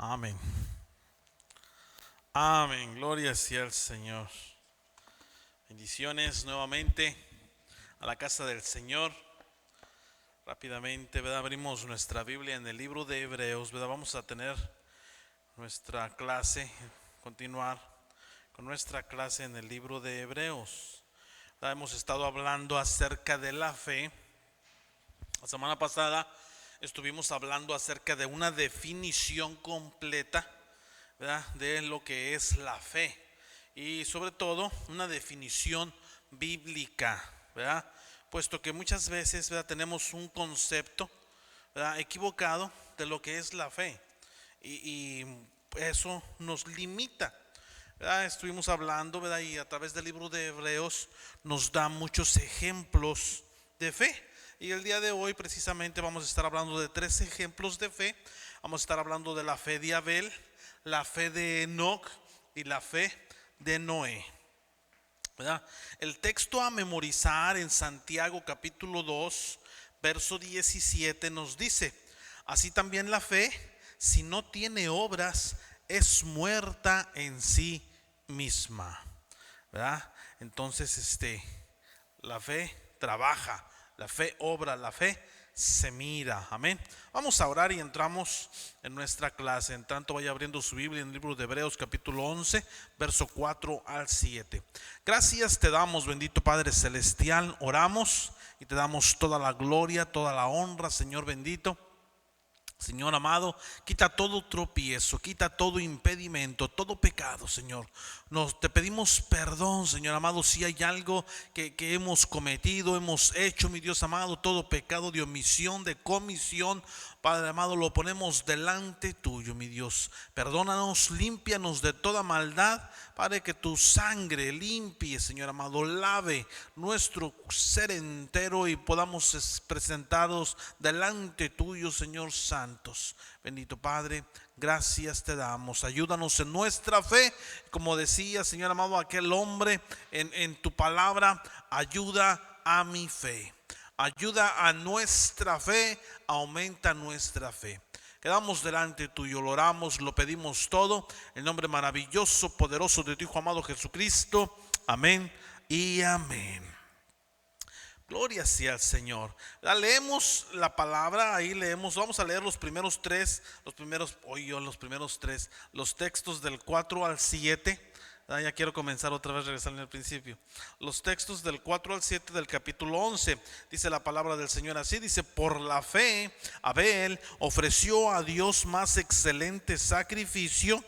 Amén. Amén. Gloria sea al Señor. Bendiciones nuevamente a la casa del Señor. Rápidamente, ¿verdad? Abrimos nuestra Biblia en el libro de Hebreos, ¿verdad? Vamos a tener nuestra clase, continuar con nuestra clase en el libro de Hebreos. ¿Verdad? Hemos estado hablando acerca de la fe. La semana pasada estuvimos hablando acerca de una definición completa, ¿verdad?, de lo que es la fe y sobre todo una definición bíblica, ¿verdad? Puesto que muchas veces, ¿verdad?, tenemos un concepto, ¿verdad?, equivocado de lo que es la fe y eso nos limita, ¿verdad? Estuvimos hablando, ¿verdad?, y a través del libro de Hebreos nos da muchos ejemplos de fe. Y el día de hoy precisamente vamos a estar hablando de 3 ejemplos de fe. Vamos a estar hablando de la fe de Abel, la fe de Enoc y la fe de Noé, ¿verdad? El texto a memorizar en Santiago capítulo 2, verso 17 nos dice: así también la fe, si no tiene obras, es muerta en sí misma, ¿verdad? Entonces, la fe trabaja, la fe obra, la fe se mira. Amén. Vamos a orar y entramos en nuestra clase. En tanto, vaya abriendo su Biblia en el libro de Hebreos capítulo 11, verso 4 al 7. Gracias te damos, bendito Padre Celestial. Oramos y te damos toda la gloria, toda la honra, Señor bendito. Señor amado, quita todo tropiezo, quita todo impedimento, todo pecado, Señor. Te pedimos perdón, Señor amado, si hay algo que hemos cometido, hemos hecho, mi Dios amado, todo pecado de omisión, de comisión, Padre amado, lo ponemos delante tuyo, mi Dios. Perdónanos, límpianos de toda maldad, Padre, que tu sangre limpie, Señor amado, lave nuestro ser entero y podamos presentaros delante tuyo, Señor santos. Bendito Padre, gracias te damos. Ayúdanos en nuestra fe, como decía, Señor amado, aquel hombre en tu palabra: ayuda a mi fe. Ayuda a nuestra fe, aumenta nuestra fe. Quedamos delante tuyo, lo oramos, lo pedimos todo en el nombre maravilloso, poderoso de tu Hijo amado Jesucristo. Amén y amén. Gloria sea al Señor. Leemos la palabra, ahí leemos, vamos a leer los primeros tres, los textos del 4 al 7. Ya quiero comenzar otra vez, regresar al principio. Los textos del 4 al 7 del capítulo 11. Dice la palabra del Señor así, dice: por la fe Abel ofreció a Dios más excelente sacrificio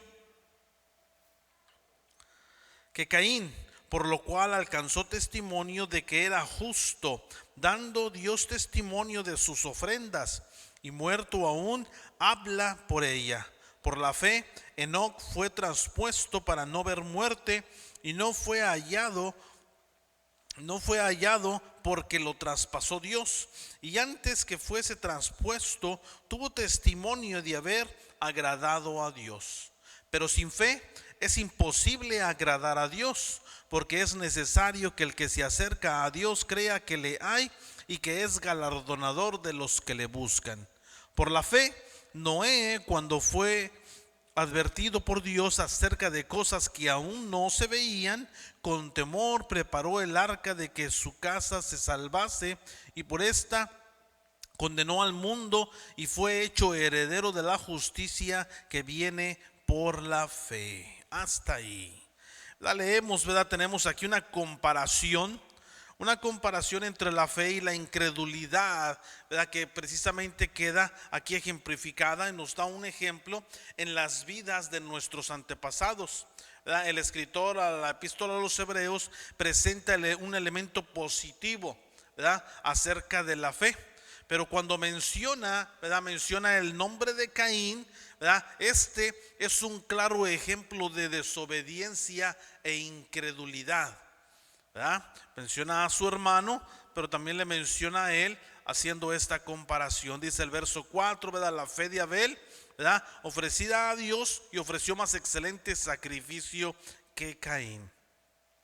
que Caín, por lo cual alcanzó testimonio de que era justo, dando Dios testimonio de sus ofrendas, y muerto aún habla por ella. Por la fe Enoc fue traspuesto para no ver muerte, y no fue hallado porque lo traspasó Dios, y antes que fuese traspuesto tuvo testimonio de haber agradado a Dios. Pero sin fe es imposible agradar a Dios, porque es necesario que el que se acerca a Dios crea que le hay y que es galardonador de los que le buscan. Por la fe Noé, cuando fue advertido por Dios acerca de cosas que aún no se veían, con temor preparó el arca de que su casa se salvase, y por esta condenó al mundo y fue hecho heredero de la justicia que viene por la fe. Hasta ahí. La leemos, ¿verdad? Tenemos aquí una comparación entre la fe y la incredulidad, ¿verdad?, que precisamente queda aquí ejemplificada y nos da un ejemplo en las vidas de nuestros antepasados, ¿verdad? El escritor a la epístola a los Hebreos presenta un elemento positivo, ¿verdad?, acerca de la fe. Pero cuando menciona el nombre de Caín, ¿verdad?, este es un claro ejemplo de desobediencia e incredulidad, ¿verdad? Menciona a su hermano, pero también le menciona a él, haciendo esta comparación. Dice el verso 4, ¿verdad?, la fe de Abel, ¿verdad?, ofrecida a Dios, y ofreció más excelente sacrificio que Caín.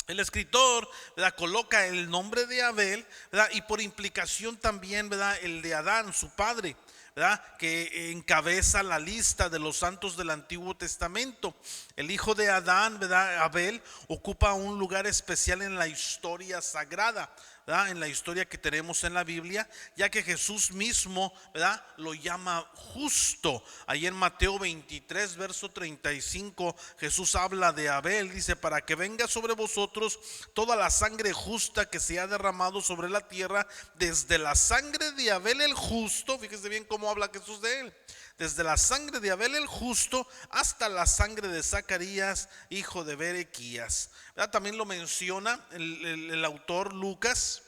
El escritor, ¿verdad?, coloca el nombre de Abel, ¿verdad?, y por implicación también, ¿verdad?, el de Adán, su padre, ¿verdad?, que encabeza la lista de los santos del Antiguo Testamento. El hijo de Adán, ¿verdad?, Abel, ocupa un lugar especial en la historia sagrada, ¿verdad?, en la historia que tenemos en la Biblia, ya que Jesús mismo, ¿verdad?, lo llama justo. Ahí en Mateo 23, verso 35, Jesús habla de Abel, dice: para que venga sobre vosotros toda la sangre justa que se ha derramado sobre la tierra, desde la sangre de Abel el justo, fíjese bien cómo habla Jesús de él, desde la sangre de Abel el justo hasta la sangre de Zacarías, hijo de Berequías. También lo menciona el autor Lucas.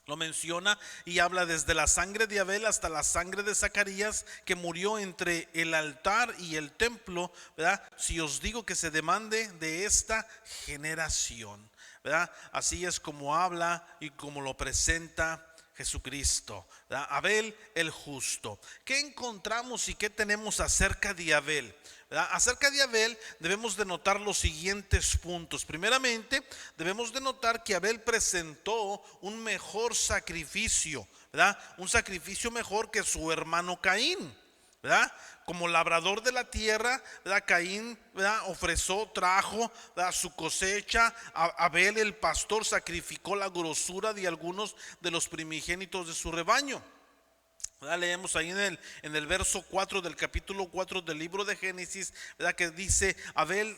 Lo menciona y habla desde la sangre de Abel hasta la sangre de Zacarías, que murió entre el altar y el templo, ¿verdad? Si os digo que se demande de esta generación, ¿verdad? Así es como habla y como lo presenta Jesucristo, ¿verdad? Abel el justo. ¿Qué encontramos y qué tenemos acerca de Abel? ¿Verdad? Acerca de Abel debemos de notar los siguientes puntos. Primeramente, debemos de notar que Abel presentó un mejor sacrificio, ¿verdad? Un sacrificio mejor que su hermano Caín, ¿verdad? Como labrador de la tierra, ¿verdad?, Caín, ¿verdad?, trajo, ¿verdad?, su cosecha. Abel el pastor sacrificó la grosura de algunos de los primogénitos de su rebaño. ¿Verdad? Leemos ahí en el verso 4 del capítulo 4 del libro de Génesis, ¿verdad?, que dice: Abel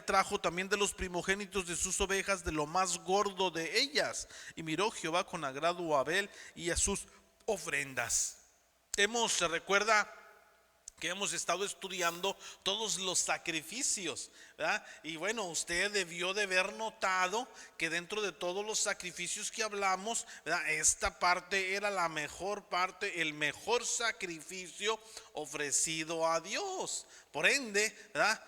trajo también de los primogénitos de sus ovejas, de lo más gordo de ellas, y miró Jehová con agrado a Abel y a sus ofrendas. Se recuerda que hemos estado estudiando todos los sacrificios, ¿verdad? Y bueno, usted debió de haber notado que dentro de todos los sacrificios que hablamos, ¿verdad?, esta parte era la mejor parte, el mejor sacrificio ofrecido a Dios. Por ende, ¿verdad?,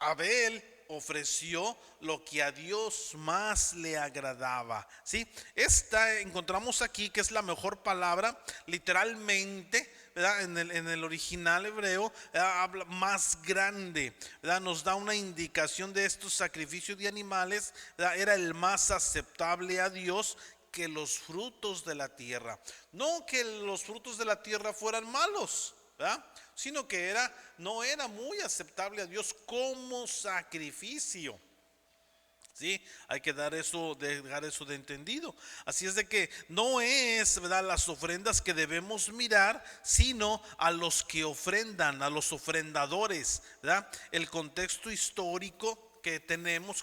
Abel ofreció lo que a Dios más le agradaba, ¿sí? Encontramos aquí que es la mejor palabra, literalmente, ¿verdad?, en el original hebreo, habla más grande, ¿verdad? Nos da una indicación de estos sacrificios de animales, ¿verdad? Era el más aceptable a Dios que los frutos de la tierra. No que los frutos de la tierra fueran malos, ¿verdad?, sino que no era muy aceptable a Dios como sacrificio. Sí, hay que dejar eso de entendido. Así es de que no es, ¿verdad?, las ofrendas que debemos mirar, sino a los que ofrendan, a los ofrendadores, ¿verdad? El contexto histórico que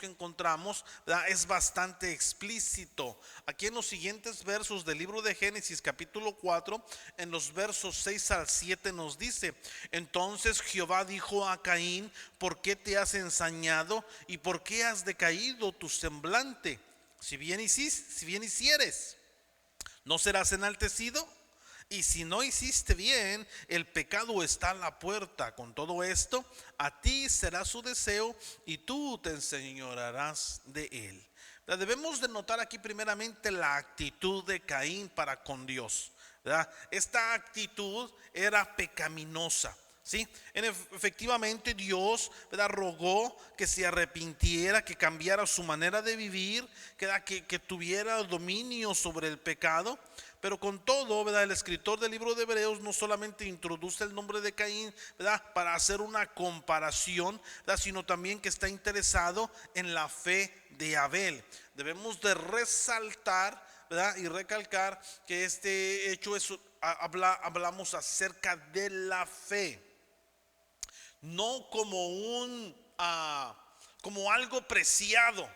encontramos, ¿verdad?, es bastante explícito. Aquí en los siguientes versos del libro de Génesis capítulo 4, en los versos 6 al 7 nos dice: entonces Jehová dijo a Caín: ¿por qué te has ensañado y por qué has decaído tu semblante? Si bien hicieres, ¿no serás enaltecido? Y si no hiciste bien, el pecado está a la puerta. Con todo esto, a ti será su deseo y tú te enseñorearás de él. Debemos de notar aquí primeramente la actitud de Caín para con Dios, ¿verdad? Esta actitud era pecaminosa. Sí, efectivamente Dios, ¿verdad?, rogó que se arrepintiera, que cambiara su manera de vivir, que tuviera dominio sobre el pecado. Pero con todo, ¿verdad?, el escritor del libro de Hebreos no solamente introduce el nombre de Caín, ¿verdad?, para hacer una comparación, ¿verdad?, sino también que está interesado en la fe de Abel. Debemos de resaltar, ¿verdad?, y recalcar que este hecho hablamos acerca de la fe, no como algo preciado,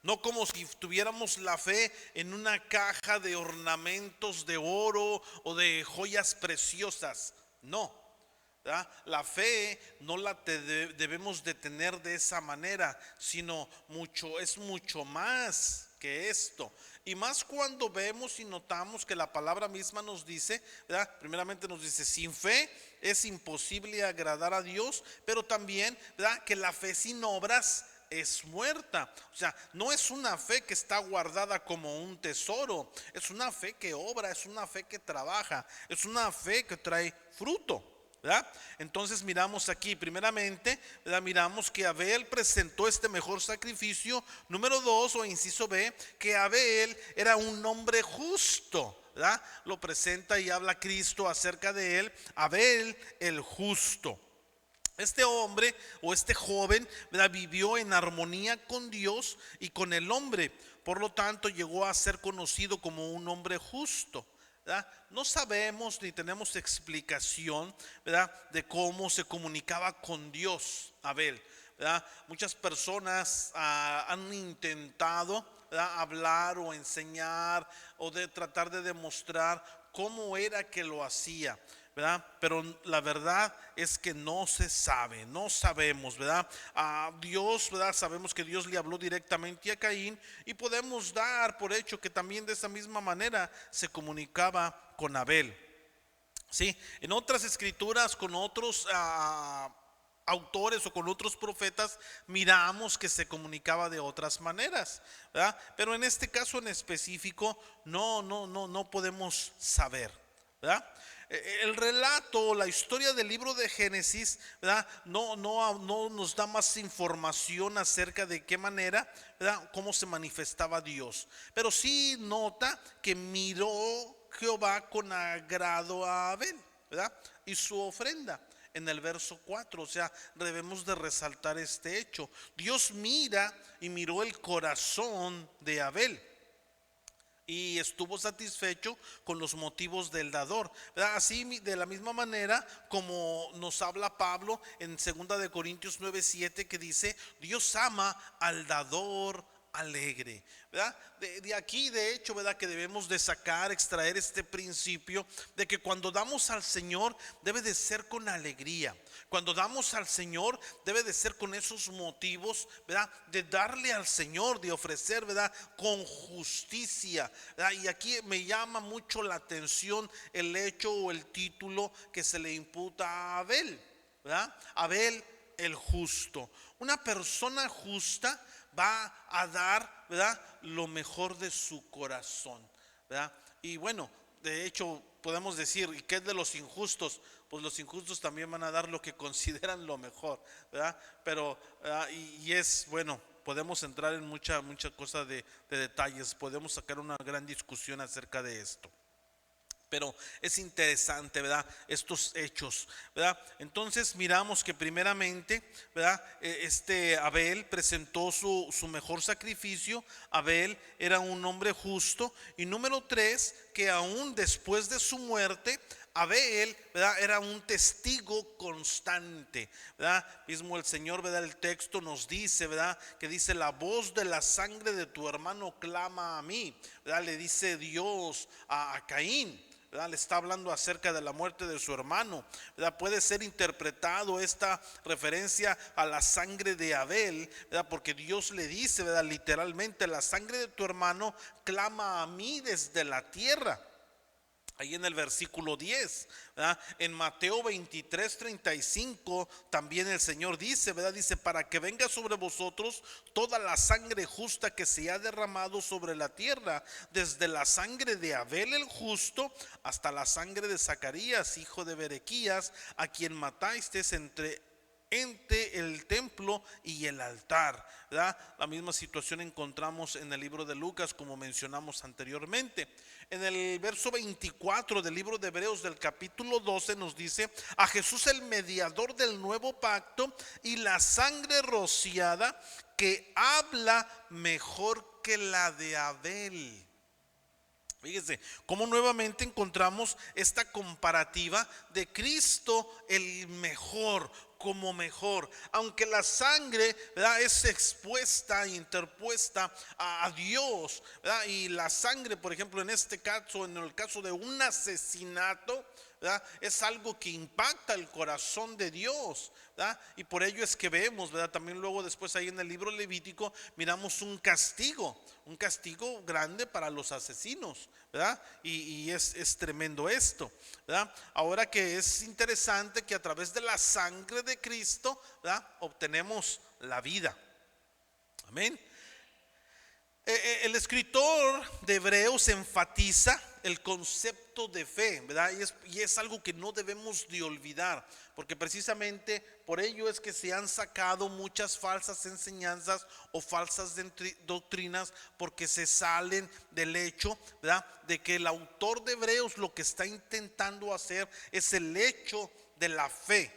no como si tuviéramos la fe en una caja de ornamentos de oro o de joyas preciosas. No, ¿verdad? La fe no la debemos de tener de esa manera, sino es mucho más que esto. Y más cuando vemos y notamos que la palabra misma nos dice, ¿verdad?, primeramente nos dice: sin fe es imposible agradar a Dios, pero también, ¿verdad?, que la fe sin obras es muerta. O sea, no es una fe que está guardada como un tesoro, es una fe que obra, es una fe que trabaja, es una fe que trae fruto, ¿verdad? Entonces miramos aquí primeramente, ¿verdad?, miramos que Abel presentó este mejor sacrificio. Número 2, o inciso B, que Abel era un hombre justo, ¿verdad? Lo presenta y habla Cristo acerca de él, Abel el justo. Este hombre o este joven, ¿verdad?, vivió en armonía con Dios y con el hombre. Por lo tanto, llegó a ser conocido como un hombre justo, ¿verdad? No sabemos ni tenemos explicación, ¿verdad?, de cómo se comunicaba con Dios Abel, ¿verdad? Muchas personas han intentado, ¿verdad?, hablar o enseñar o de tratar de demostrar cómo era que lo hacía, ¿verdad? Pero la verdad es que no se sabe, no sabemos, ¿verdad? A Dios, ¿verdad? Sabemos que Dios le habló directamente a Caín y podemos dar por hecho que también de esa misma manera se comunicaba con Abel. Sí, en otras escrituras con otros autores o con otros profetas miramos que se comunicaba de otras maneras, ¿verdad? Pero en este caso en específico no podemos saber, ¿verdad? El relato, la historia del libro de Génesis, ¿verdad?, no nos da más información acerca de qué manera, ¿verdad?, cómo se manifestaba Dios. Pero sí nota que miró Jehová con agrado a Abel, ¿verdad?, y su ofrenda. En el verso 4, o sea, debemos de resaltar este hecho. Dios mira y miró el corazón de Abel y estuvo satisfecho con los motivos del dador, ¿verdad? Así de la misma manera como nos habla Pablo en 2 de Corintios 9:7, que dice: Dios ama al dador alegre, ¿verdad? De aquí de hecho, ¿verdad?, que debemos de extraer este principio de que cuando damos al Señor debe de ser con alegría. Cuando damos al Señor debe de ser con esos motivos, ¿verdad?, de darle al Señor, de ofrecer, ¿verdad?, con justicia, ¿verdad? Y aquí me llama mucho la atención el hecho o el título que se le imputa a Abel, ¿verdad? Abel el justo. Una persona justa va a dar, ¿verdad?, lo mejor de su corazón, ¿verdad? Y bueno, de hecho podemos decir, ¿y qué es de los injustos? Pues los injustos también van a dar lo que consideran lo mejor, ¿verdad? Pero y es bueno, podemos entrar en mucha cosa de detalles, podemos sacar una gran discusión acerca de esto. Pero es interesante, ¿verdad?, estos hechos, ¿verdad? Entonces miramos que primeramente, ¿verdad?, este Abel presentó su mejor sacrificio. Abel era un hombre justo. Y número 3, que aún después de su muerte, Abel, ¿verdad?, era un testigo constante, ¿verdad? Mismo el Señor, ¿verdad?, el texto nos dice, ¿verdad?, que dice: la voz de la sangre de tu hermano clama a mí, ¿verdad? Le dice Dios a Caín, ¿verdad? Le está hablando acerca de la muerte de su hermano, ¿verdad? Puede ser interpretado esta referencia a la sangre de Abel, ¿verdad?, porque Dios le dice, ¿verdad?, literalmente: la sangre de tu hermano clama a mí desde la tierra. Ahí en el versículo 10, ¿verdad? En Mateo 23:35 también el Señor dice, ¿verdad?, dice: para que venga sobre vosotros toda la sangre justa que se ha derramado sobre la tierra, desde la sangre de Abel el justo hasta la sangre de Zacarías, hijo de Berequías, a quien matasteis entre el templo y el altar, ¿verdad? La misma situación encontramos en el libro de Lucas, como mencionamos anteriormente. En el verso 24 del libro de Hebreos del capítulo 12 nos dice: a Jesús, el mediador del nuevo pacto, y la sangre rociada, que habla mejor que la de Abel. Fíjense cómo nuevamente encontramos esta comparativa de Cristo el mejor, como mejor, aunque la sangre, ¿verdad?, es expuesta, interpuesta a Dios, ¿verdad? Y la sangre, por ejemplo, en este caso, en el caso de un asesinato, ¿verdad?, es algo que impacta el corazón de Dios, ¿verdad? Y por ello es que vemos, ¿verdad?, también luego después ahí en el libro Levítico miramos un castigo grande para los asesinos, ¿verdad? Y es tremendo esto, ¿verdad? Ahora que es interesante que a través de la sangre de Cristo, ¿verdad?, obtenemos la vida. Amén. El escritor de Hebreos enfatiza el concepto de fe, ¿verdad? Y es algo que no debemos de olvidar, porque precisamente por ello es que se han sacado muchas falsas enseñanzas o falsas doctrinas, porque se salen del hecho, ¿verdad?, de que el autor de Hebreos lo que está intentando hacer es el hecho de la fe,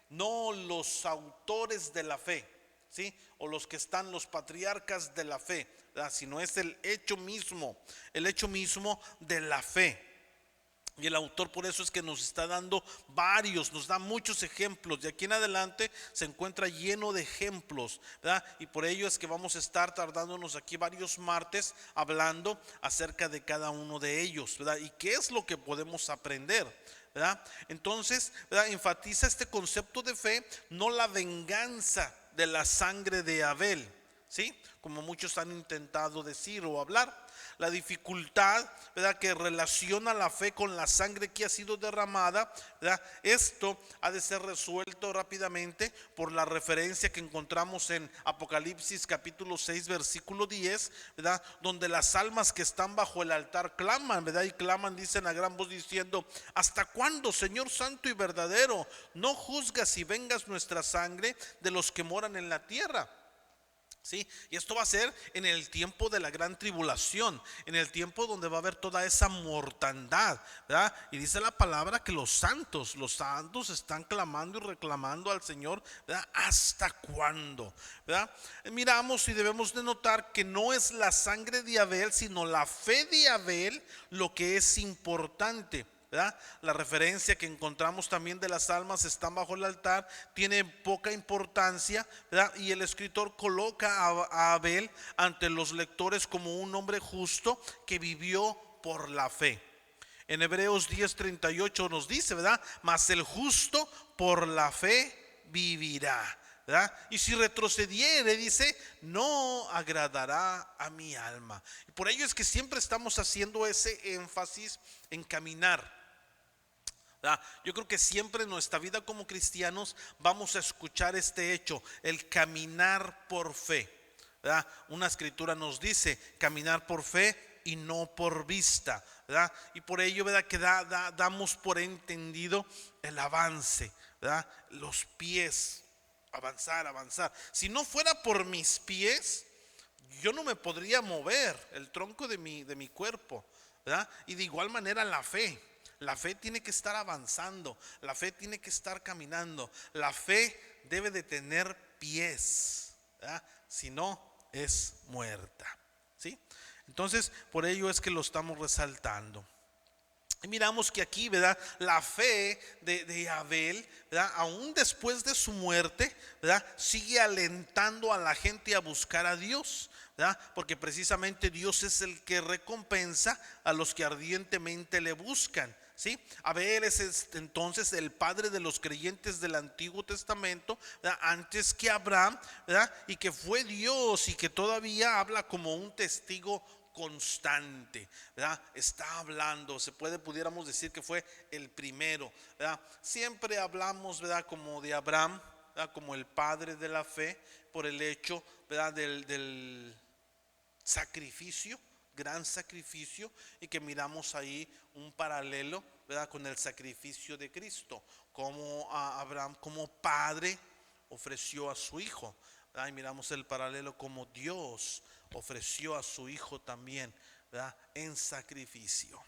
no los autores de la fe, ¿sí? O los que están, los patriarcas de la fe, ¿verdad?, sino es el hecho mismo de la fe. Y el autor por eso es que nos está dando nos da muchos ejemplos. De aquí en adelante se encuentra lleno de ejemplos, ¿verdad? Y por ello es que vamos a estar tardándonos aquí varios martes hablando acerca de cada uno de ellos, ¿verdad? Y qué es lo que podemos aprender, ¿verdad? Entonces, ¿verdad?, enfatiza este concepto de fe, no la venganza de la sangre de Abel, ¿sí?, como muchos han intentado decir o hablar. La dificultad, ¿verdad?, que relaciona la fe con la sangre que ha sido derramada, ¿verdad?, esto ha de ser resuelto rápidamente por la referencia que encontramos en Apocalipsis capítulo 6 versículo 10, ¿verdad?, donde las almas que están bajo el altar claman, ¿verdad?, y claman, dicen a gran voz diciendo: ¿hasta cuándo, Señor santo y verdadero, no juzgas y vengas nuestra sangre de los que moran en la tierra? ¿Sí? Y esto va a ser en el tiempo de la gran tribulación, en el tiempo donde va a haber toda esa mortandad, ¿verdad? Y dice la palabra que los santos están clamando y reclamando al Señor, ¿verdad? ¿Hasta cuándo? ¿Verdad? Miramos y debemos de notar que no es la sangre de Abel, sino la fe de Abel lo que es importante, ¿verdad? La referencia que encontramos también de las almas están bajo el altar tiene poca importancia, ¿verdad? Y el escritor coloca a Abel ante los lectores como un hombre justo que vivió por la fe. En Hebreos 10:38 nos dice, ¿verdad?, mas el justo por la fe vivirá, ¿verdad? Y si retrocediere, dice, no agradará a mi alma. Y por ello es que siempre estamos haciendo ese énfasis en caminar. Yo creo que siempre en nuestra vida como cristianos vamos a escuchar este hecho, el caminar por fe, ¿verdad? Una escritura nos dice caminar por fe y no por vista, ¿verdad? Y por ello, ¿verdad?, que damos por entendido el avance, ¿verdad? Los pies, avanzar. Si no fuera por mis pies, yo no me podría mover el tronco de mi cuerpo, ¿verdad? Y de igual manera la fe. La fe tiene que estar avanzando, la fe tiene que estar caminando, la fe debe de tener pies, ¿verdad? Si no, es muerta, ¿sí? Entonces, por ello es que lo estamos resaltando. Y miramos que aquí, ¿verdad?, la fe de Abel, ¿verdad?, aún después de su muerte, ¿verdad?, sigue alentando a la gente a buscar a Dios, ¿verdad?, porque precisamente Dios es el que recompensa a los que ardientemente le buscan, ¿sí? Abel es entonces el padre de los creyentes del Antiguo Testamento, ¿verdad?, antes que Abraham, ¿verdad?, y que fue Dios y que todavía habla como un testigo constante, ¿verdad? Está hablando, pudiéramos decir que fue el primero, ¿verdad? Siempre hablamos, ¿verdad?, como de Abraham, ¿verdad?, como el padre de la fe, por el hecho, ¿verdad?, del sacrificio, gran sacrificio, y que miramos ahí un paralelo, ¿verdad?, con el sacrificio de Cristo, como a Abraham como padre ofreció a su hijo, ¿verdad? Y miramos el paralelo como Dios ofreció a su hijo también, ¿verdad?, en sacrificio.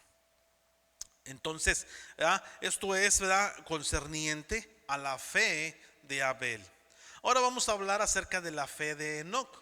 Entonces, ¿verdad?, esto es, ¿verdad?, concerniente a la fe de Abel. Ahora vamos a hablar acerca de la fe de Enoc,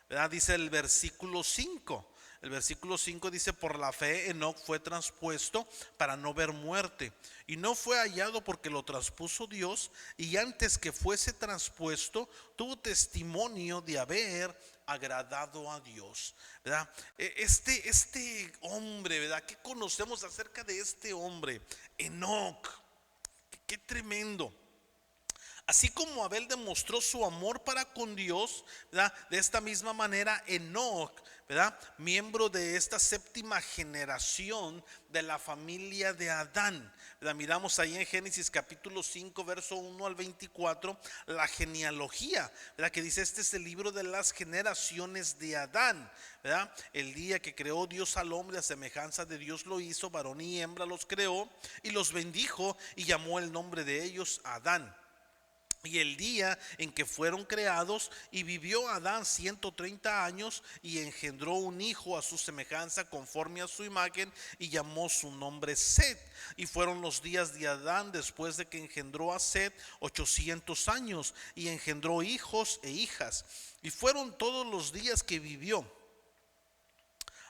¿verdad? Dice el versículo 5. El versículo 5 dice: por la fe Enoc fue traspuesto para no ver muerte, y no fue hallado porque lo traspuso Dios, y antes que fuese traspuesto tuvo testimonio de haber agradado a Dios, ¿verdad? Este hombre, ¿verdad?, ¿qué conocemos acerca de este hombre? Enoc, qué tremendo. Así como Abel demostró su amor para con Dios, ¿verdad? De esta misma manera Enoc, ¿verdad? Miembro de esta séptima generación de la familia de Adán, ¿verdad? Miramos ahí en Génesis capítulo 5 verso 1 al 24 la genealogía, ¿verdad? Que dice: este es el libro de las generaciones de Adán, ¿verdad? El día que creó Dios al hombre, a semejanza de Dios lo hizo, varón y hembra los creó, y los bendijo y llamó el nombre de ellos Adán. Y el día en que fueron creados, y vivió Adán 130 años, y engendró un hijo a su semejanza, conforme a su imagen, y llamó su nombre Set. Y fueron los días de Adán después de que engendró a Set 800 años, y engendró hijos e hijas. Y fueron todos los días que vivió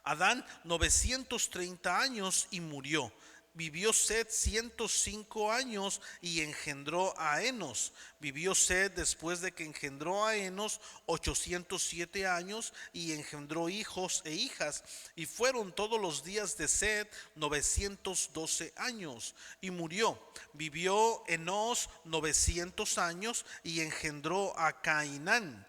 Adán 930 años, y murió. Vivió Set 105 años y engendró a Enos. Vivió Set después de que engendró a Enos 807 años, y engendró hijos e hijas. Y fueron todos los días de Set 912 años, y murió. Vivió Enos 900 años y engendró a Cainán.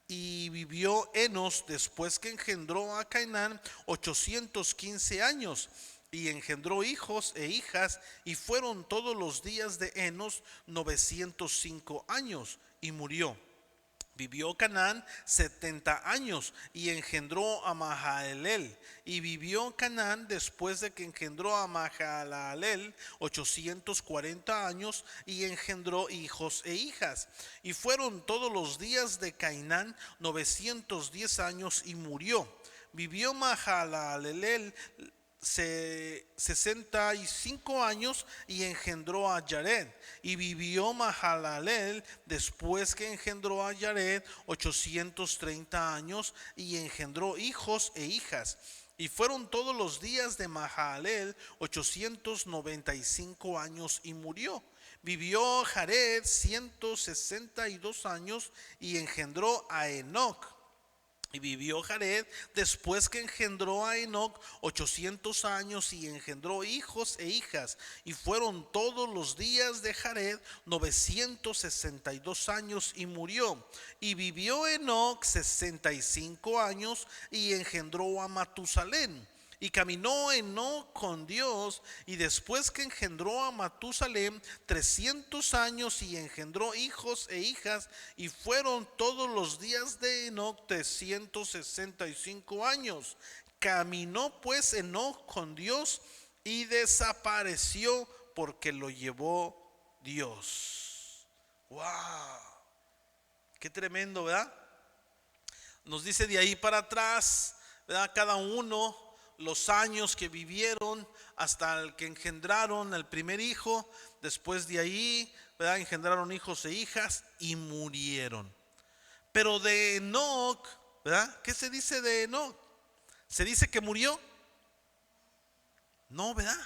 Y vivió Enos después que engendró a Cainán 815 años, y engendró hijos e hijas. Y fueron todos los días de Enos 905 años, y murió. Vivió Canaán 70 años y engendró a Mahalaleel. Y vivió Canaán después de que engendró a Mahalaleel 840 años, y engendró hijos e hijas. Y fueron todos los días de Cainán 910 años, y murió. Vivió Mahalaleel 65 años, y engendró a Jared. Y vivió Mahalaleel después que engendró a Jared 830 años, y engendró hijos e hijas. Y fueron todos los días de Mahalaleel 895 años, y murió. Vivió Jared 162 años, y engendró a Enoc. Y vivió Jared después que engendró a Enoc 800 años, y engendró hijos e hijas. Y fueron todos los días de Jared 962 años, y murió. Y vivió Enoc 65 años, y engendró a Matusalén. Y caminó Enoc con Dios, y después que engendró a Matusalén 300 años, y engendró hijos e hijas. Y fueron todos los días de Enoc 365 años. Caminó pues Enoc con Dios, y desapareció porque lo llevó Dios. Wow, qué tremendo, ¿verdad? Nos dice de ahí para atrás, ¿verdad? Cada uno los años que vivieron hasta el que engendraron el primer hijo. Después de ahí, ¿verdad? Engendraron hijos e hijas y murieron. Pero de Enoc, ¿verdad? ¿Qué se dice de Enoc? ¿Se dice que murió? No, ¿verdad?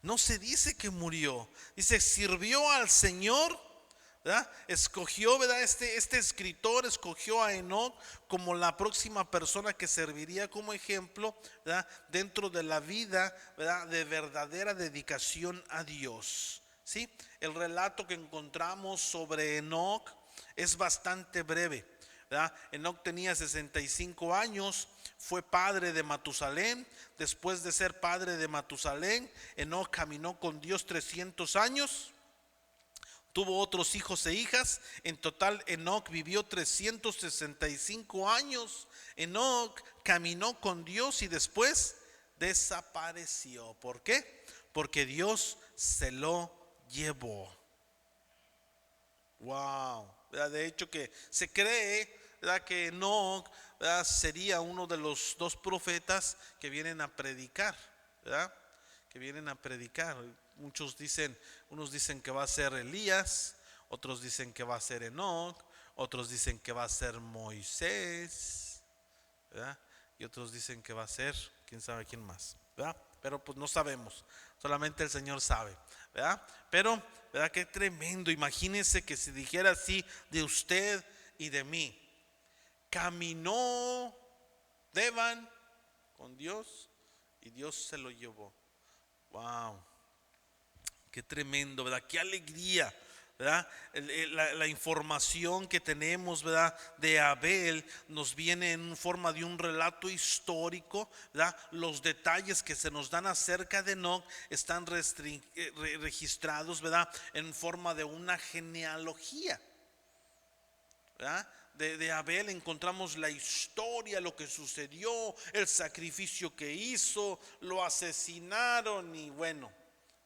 No se dice que murió. Dice, sirvió al Señor, ¿verdad? Escogió, ¿verdad? Este escritor escogió a Enoc como la próxima persona que serviría como ejemplo, ¿verdad? Dentro de la vida, ¿verdad? De verdadera dedicación a Dios, ¿sí? El relato que encontramos sobre Enoc es bastante breve, ¿verdad? Enoc tenía 65 años, fue padre de Matusalén. Después de ser padre de Matusalén, Enoc caminó con Dios 300 años. Tuvo otros hijos e hijas. En total Enoc vivió 365 años. Enoc caminó con Dios y después desapareció. ¿Por qué? Porque Dios se lo llevó. Wow. De hecho que se cree, ¿verdad?, que Enoc, ¿verdad?, sería uno de los dos profetas que vienen a predicar, ¿verdad? Que vienen a predicar. Muchos dicen, unos dicen que va a ser Elías, otros dicen que va a ser Enoc, otros dicen que va a ser Moisés, ¿verdad? Y otros dicen que va a ser quién sabe quién más, ¿verdad? Pero pues no sabemos, solamente el Señor sabe, ¿verdad? Pero, ¿verdad? Qué tremendo. Imagínense que si dijera así de usted y de mí: caminó Devan con Dios y Dios se lo llevó. Wow, qué tremendo, ¿verdad? Qué alegría, ¿verdad? La información que tenemos, ¿verdad?, de Abel nos viene en forma de un relato histórico, ¿verdad? Los detalles que se nos dan acerca de Enoc están registrados, ¿verdad?, en forma de una genealogía, ¿verdad? De Abel encontramos la historia, lo que sucedió, el sacrificio que hizo, lo asesinaron y bueno,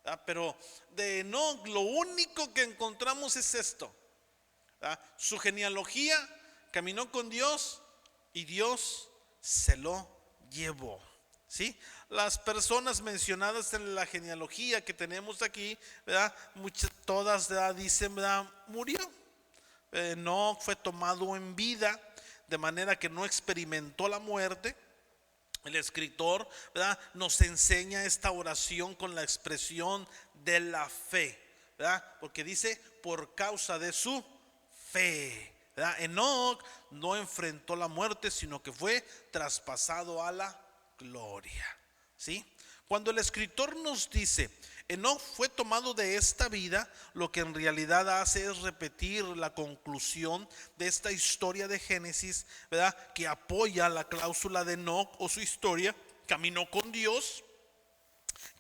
¿verdad? Pero de Enoc lo único que encontramos es esto, ¿verdad? Su genealogía: caminó con Dios y Dios se lo llevó. ¿Sí? Las personas mencionadas en la genealogía que tenemos aquí, ¿verdad?, todas, ¿verdad?, dicen, ¿verdad?, murió. No fue tomado en vida, de manera que no experimentó la muerte. El escritor, ¿verdad?, nos enseña esta oración con la expresión de la fe, ¿verdad?, porque dice por causa de su fe, ¿verdad? Enoc no enfrentó la muerte, sino que fue traspasado a la gloria. ¿Sí? Cuando el escritor nos dice Enoc fue tomado de esta vida, lo que en realidad hace es repetir la conclusión de esta historia de Génesis, ¿verdad?, que apoya la cláusula de Enoc o su historia: caminó con Dios,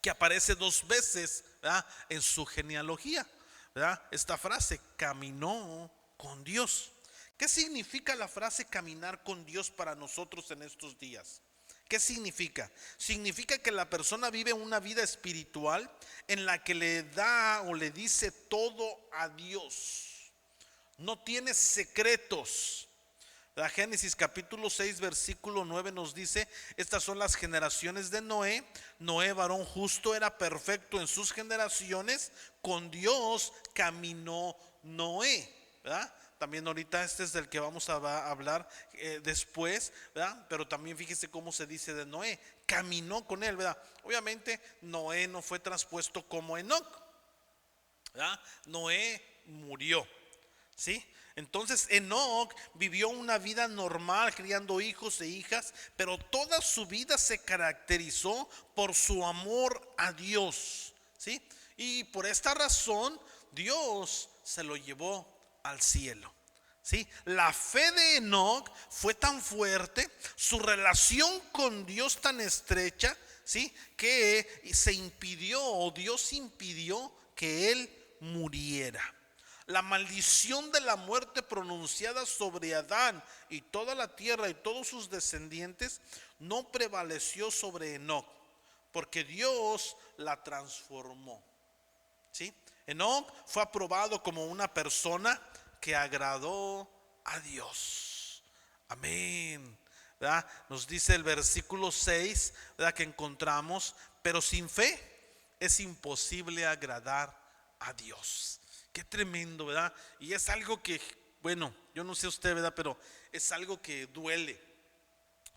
que aparece 2 veces, ¿verdad?, en su genealogía, ¿verdad? Esta frase, caminó con Dios. ¿Qué significa la frase caminar con Dios para nosotros en estos días? ¿Qué significa? Significa que la persona vive una vida espiritual en la que le da o le dice todo a Dios. No tiene secretos. La Génesis capítulo 6 versículo 9 nos dice: estas son las generaciones de Noé. Noé, varón justo, era perfecto en sus generaciones. Con Dios caminó Noé, ¿verdad? También ahorita este es del que vamos a hablar después, ¿verdad? Pero también fíjese cómo se dice de Noé: caminó con él, ¿verdad? Obviamente Noé no fue traspuesto como Enoc, ¿verdad? Noé murió, ¿sí? Entonces Enoc vivió una vida normal, criando hijos e hijas, pero toda su vida se caracterizó por su amor a Dios, ¿sí? Y por esta razón Dios se lo llevó al cielo. ¿Sí? La fe de Enoc fue tan fuerte, su relación con Dios tan estrecha, ¿sí?, que se impidió, o Dios impidió, que él muriera. La maldición de la muerte pronunciada sobre Adán y toda la tierra y todos sus descendientes no prevaleció sobre Enoc, porque Dios la transformó. ¿Sí? Enoc fue aprobado como una persona que agradó a Dios. Amén. ¿Verdad? Nos dice el versículo 6, ¿verdad?, que encontramos: pero sin fe es imposible agradar a Dios. Qué tremendo, ¿verdad? Y es algo que, bueno, yo no sé usted, ¿verdad?, pero es algo que duele,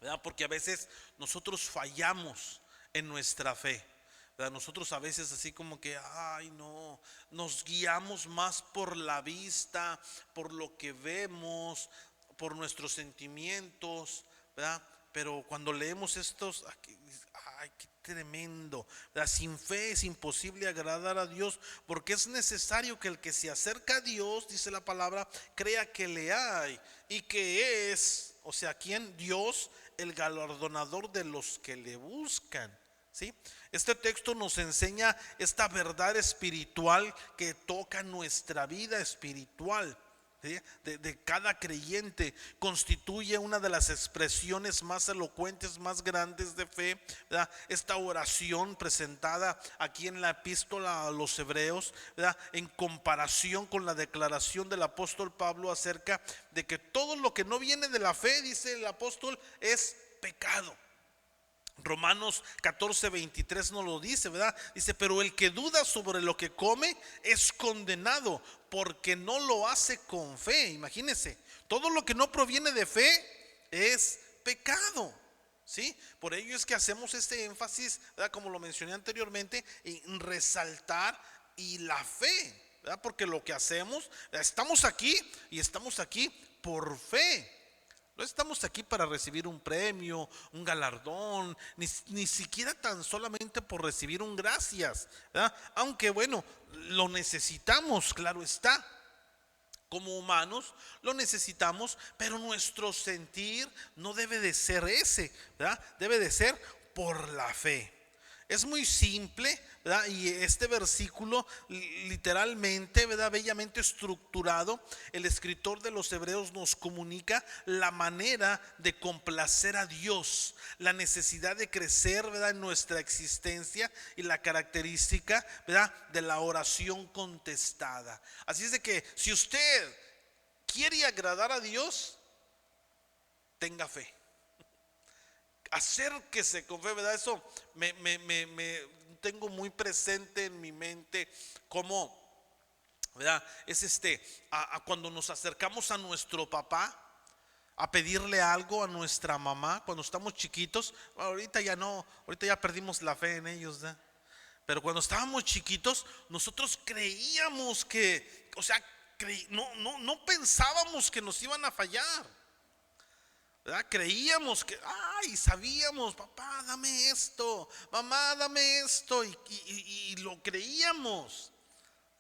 ¿verdad? Porque a veces nosotros fallamos en nuestra fe, ¿verdad? Nosotros a veces así como que, ay no, nos guiamos más por la vista, por lo que vemos, por nuestros sentimientos, ¿verdad? Pero cuando leemos estos, ay, qué tremendo, ¿verdad? Sin fe es imposible agradar a Dios, porque es necesario que el que se acerca a Dios, dice la palabra, crea que le hay y que es, o sea, ¿quién? Dios, el galardonador de los que le buscan. ¿Sí? Este texto nos enseña esta verdad espiritual que toca nuestra vida espiritual, ¿sí?, de cada creyente. Constituye una de las expresiones más elocuentes, más grandes de fe, ¿verdad? Esta oración presentada aquí en la epístola a los Hebreos, ¿verdad?, en comparación con la declaración del apóstol Pablo acerca de que todo lo que no viene de la fe, dice el apóstol, es pecado. Romanos 14:23 nos lo dice, ¿verdad? Dice: pero el que duda sobre lo que come es condenado, porque no lo hace con fe. Imagínense, todo lo que no proviene de fe es pecado, ¿sí? Por ello es que hacemos este énfasis, ¿verdad?, como lo mencioné anteriormente, en resaltar y la fe, ¿verdad? Porque lo que hacemos, estamos aquí y estamos aquí por fe. No estamos aquí para recibir un premio, un galardón, ni siquiera tan solamente por recibir un gracias, ¿verdad? Aunque bueno, lo necesitamos, claro está. Como humanos lo necesitamos, pero nuestro sentir no debe de ser ese, ¿verdad? Debe de ser por la fe. Es muy simple, ¿verdad? Y este versículo literalmente, ¿verdad? Bellamente estructurado, el escritor de los Hebreos nos comunica la manera de complacer a Dios, la necesidad de crecer, ¿verdad? En nuestra existencia y la característica, ¿verdad? De la oración contestada. Así es de que si usted quiere agradar a Dios, tenga fe. Acérquese con fe, ¿verdad? Eso me tengo muy presente en mi mente como, ¿verdad? Es cuando nos acercamos a nuestro papá a pedirle algo, a nuestra mamá, cuando estamos chiquitos. Ahorita ya no, ahorita ya perdimos la fe en ellos, ¿verdad? Pero cuando estábamos chiquitos, nosotros creíamos que, o sea, no pensábamos que nos iban a fallar, ¿verdad? Creíamos que, sabíamos, papá, dame esto, mamá, dame esto, y lo creíamos,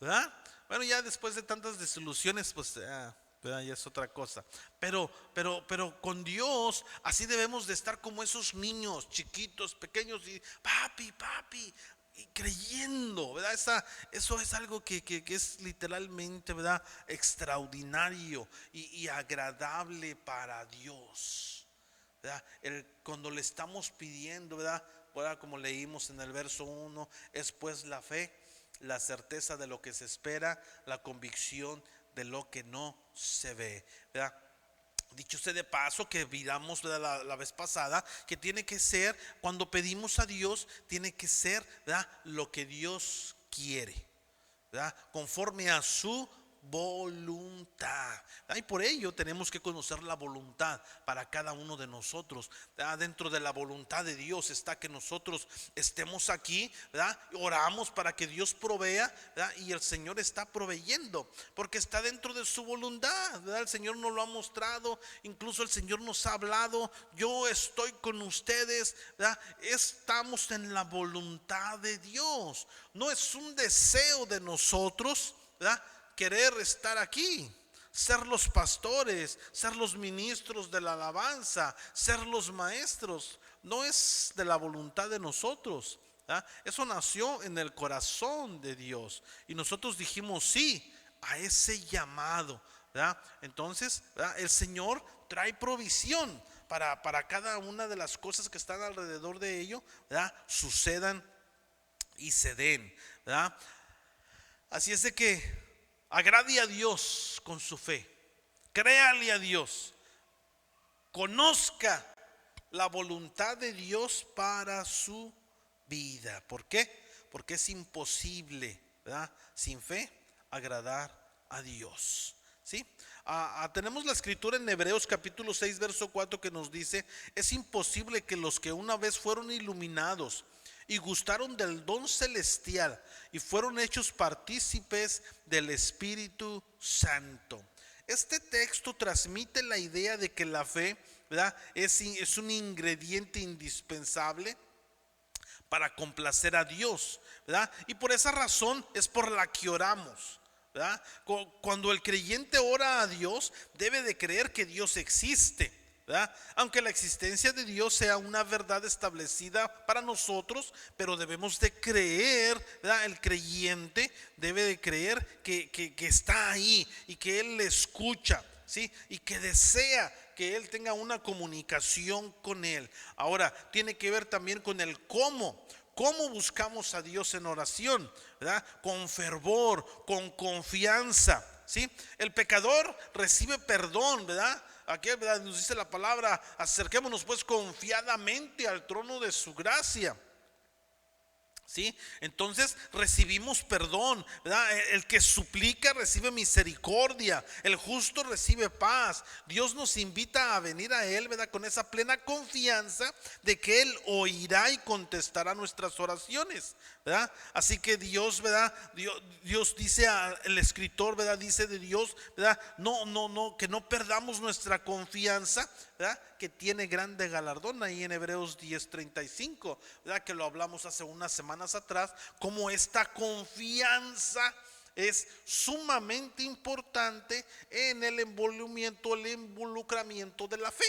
¿verdad? Bueno, ya después de tantas desilusiones, pues, ¿verdad? Ya es otra cosa. Pero con Dios, así debemos de estar como esos niños chiquitos, pequeños, y papi, y creyendo, ¿verdad? Eso es algo que es literalmente, ¿verdad? Extraordinario y agradable para Dios, ¿verdad? Cuando le estamos pidiendo, ¿verdad? Como leímos en el verso 1, es pues la fe, la certeza de lo que se espera, la convicción de lo que no se ve, ¿verdad? Dicho sea de paso, que miramos la vez pasada, que tiene que ser, cuando pedimos a Dios, tiene que ser, ¿verdad? Lo que Dios quiere, ¿verdad? Conforme a su voluntad. Y por ello tenemos que conocer la voluntad para cada uno de nosotros, ¿verdad? Dentro de la voluntad de Dios está que nosotros estemos aquí, ¿verdad? Oramos para que Dios provea, ¿verdad? Y el Señor está proveyendo porque está dentro de su voluntad, ¿verdad? El Señor nos lo ha mostrado, incluso el Señor nos ha hablado: yo estoy con ustedes, ¿verdad? Estamos en la voluntad de Dios. No es un deseo de nosotros, ¿verdad? Querer estar aquí, ser los pastores, ser los ministros de la alabanza, ser los maestros. No es de la voluntad de nosotros, ¿verdad? Eso nació en el corazón de Dios y nosotros dijimos sí a ese llamado, ¿verdad? Entonces, ¿verdad? El Señor trae provisión para cada una de las cosas que están alrededor de ello, ¿verdad? Sucedan y se den, ¿verdad? Así es de que agrade a Dios con su fe, créale a Dios, conozca la voluntad de Dios para su vida. ¿Por qué? Porque es imposible, ¿verdad? Sin fe agradar a Dios, ¿sí? Tenemos la escritura en Hebreos capítulo 6 verso 4 que nos dice: es imposible que los que una vez fueron iluminados y gustaron del don celestial y fueron hechos partícipes del Espíritu Santo. Este texto transmite la idea de que la fe, ¿verdad? Es un ingrediente indispensable para complacer a Dios, ¿verdad? Y por esa razón es por la que oramos, ¿verdad? Cuando el creyente ora a Dios, debe de creer que Dios existe, ¿verdad? Aunque la existencia de Dios sea una verdad establecida para nosotros, pero debemos de creer, ¿verdad? El creyente debe de creer que está ahí y que Él le escucha, ¿sí? Y que desea que Él tenga una comunicación con Él. Ahora, tiene que ver también con el cómo buscamos a Dios en oración, ¿verdad? Con fervor, con confianza, ¿sí? El pecador recibe perdón, ¿verdad? Aquí, ¿verdad? Nos dice la palabra: acerquémonos pues confiadamente al trono de su gracia ¿Sí? Entonces recibimos perdón, ¿verdad? El que suplica recibe misericordia, el justo recibe paz. Dios nos invita a venir a Él, ¿verdad? Con esa plena confianza de que Él oirá y contestará nuestras oraciones, ¿verdad? Así que Dios, ¿verdad? Dios dice, el escritor, ¿verdad? Dice de Dios, ¿verdad? No, que no perdamos nuestra confianza, ¿verdad? Que tiene grande galardón, ahí en Hebreos 10:35, ¿verdad? Que lo hablamos hace unas semanas atrás, como esta confianza es sumamente importante en el involucramiento de la fe,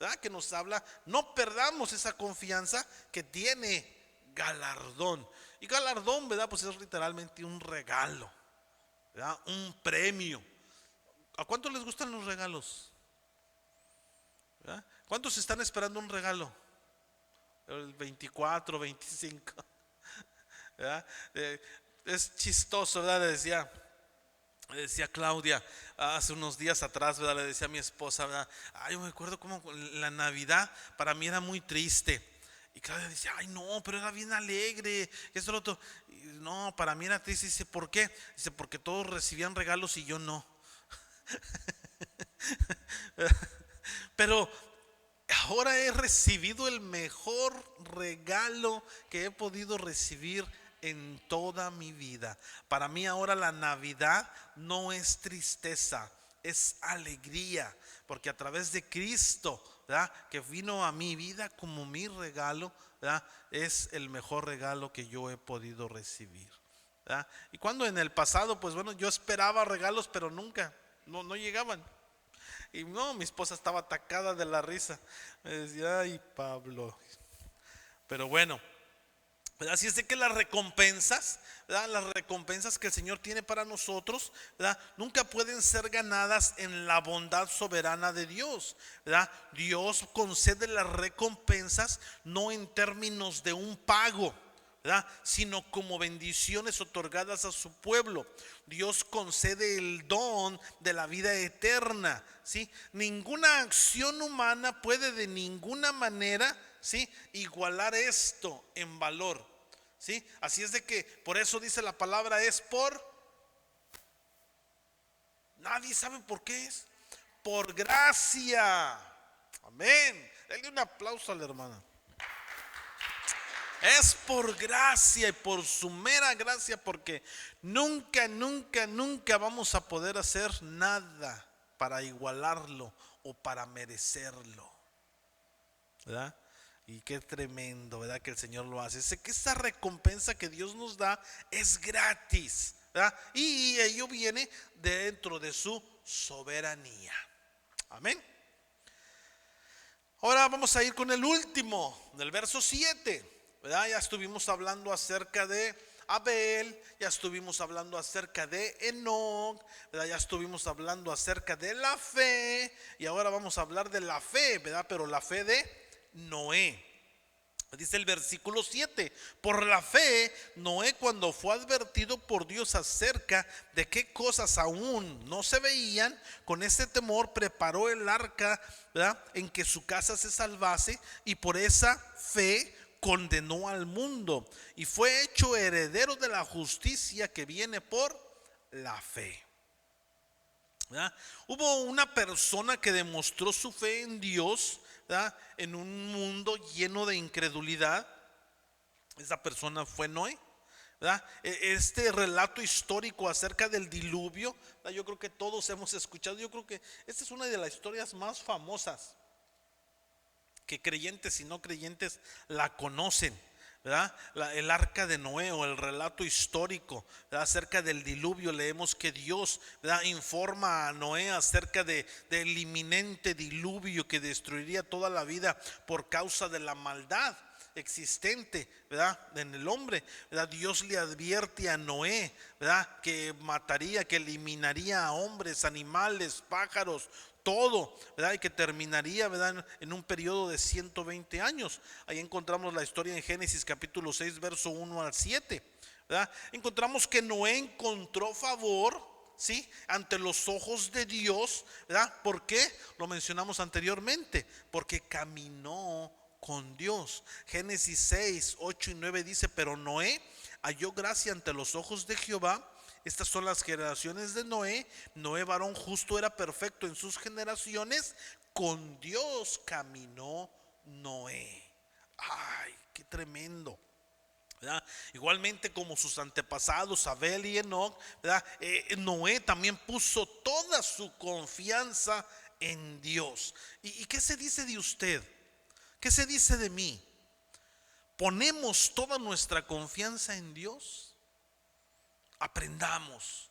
¿verdad? Que nos habla, no perdamos esa confianza que tiene galardón. Y galardón, ¿verdad? Pues es literalmente un regalo, ¿verdad? Un premio. ¿A cuántos les gustan los regalos? ¿Verdad? ¿Cuántos están esperando un regalo? El 24, 25. ¿Verdad? Es chistoso, ¿verdad? Le decía Claudia hace unos días atrás, ¿verdad? Le decía a mi esposa, ¿verdad? Yo me acuerdo como la Navidad para mí era muy triste. Y Claudia decía, ay no, pero era bien alegre. Eso lo otro. Y no, para mí era triste. Dice, ¿por qué? Dice, porque todos recibían regalos y yo no. Pero ahora he recibido el mejor regalo que he podido recibir en toda mi vida. Para mí ahora la Navidad no es tristeza, es alegría, porque a través de Cristo, ¿verdad? Que vino a mi vida como mi regalo, ¿verdad? Es el mejor regalo que yo he podido recibir, ¿verdad? Y cuando en el pasado, pues bueno, yo esperaba regalos, pero nunca, no llegaban. Y no, mi esposa estaba atacada de la risa. Me decía, ay Pablo. Pero bueno, ¿verdad? Así es de que las recompensas, ¿verdad? Las recompensas que el Señor tiene para nosotros, ¿verdad? Nunca pueden ser ganadas en la bondad soberana de Dios, ¿verdad? Dios concede las recompensas no en términos de un pago, ¿verdad? Sino como bendiciones otorgadas a su pueblo. Dios concede el don de la vida eterna, ¿sí? Ninguna acción humana puede de ninguna manera, ¿sí?, igualar esto en valor, ¿sí? Así es de que por eso dice la palabra es por, nadie sabe por qué es, por gracia. Amén. Denle un aplauso a la hermana. Es por gracia y por su mera gracia, porque nunca vamos a poder hacer nada para igualarlo o para merecerlo, ¿verdad? Y qué tremendo, ¿verdad? Que el Señor lo hace. Sé que esa recompensa que Dios nos da es gratis, ¿verdad? Y ello viene dentro de su soberanía. Amén. Ahora vamos a ir con el último, del verso 7. ¿Verdad? Ya estuvimos hablando acerca de Abel, ya estuvimos hablando acerca de Enoc, ¿verdad? Ya estuvimos hablando acerca de la fe, y ahora vamos a hablar de la fe, ¿verdad? Pero la fe de Noé. Dice el versículo 7, por la fe Noé, cuando fue advertido por Dios acerca de qué cosas aún no se veían, con ese temor preparó el arca, ¿verdad?, en que su casa se salvase, y por esa fe condenó al mundo y fue hecho heredero de la justicia que viene por la fe, ¿verdad? Hubo una persona que demostró su fe en Dios, ¿verdad?, en un mundo lleno de incredulidad. Esa persona fue Noé, ¿verdad? Este relato histórico acerca del diluvio, ¿verdad?, yo creo que todos hemos escuchado. Yo creo que esta es una de las historias más famosas, que creyentes y no creyentes la conocen, ¿verdad? El arca de Noé, o el relato histórico, ¿verdad?, acerca del diluvio. Leemos que Dios, ¿verdad?, informa a Noé acerca del inminente diluvio que destruiría toda la vida por causa de la maldad existente, ¿verdad?, en el hombre, ¿verdad? Dios le advierte a Noé, ¿verdad?, que mataría, que eliminaría a hombres, animales, pájaros, todo, ¿verdad?, y que terminaría, ¿verdad?, en un periodo de 120 años. Ahí encontramos la historia en Génesis capítulo 6, verso 1 al 7, ¿verdad? Encontramos que Noé encontró favor, ¿sí?, ante los ojos de Dios, ¿verdad? ¿Por qué? Lo mencionamos anteriormente, porque caminó con Dios. Génesis 6, 8 y 9 dice: pero Noé halló gracia ante los ojos de Jehová. Estas son las generaciones de Noé. Noé, varón justo, era perfecto en sus generaciones. Con Dios caminó Noé. Ay, qué tremendo, ¿verdad? Igualmente como sus antepasados Abel y Enoc, ¿verdad? Noé también puso toda su confianza en Dios. ¿Y qué se dice de usted? ¿Qué se dice de mí? ¿Ponemos toda nuestra confianza en Dios? Aprendamos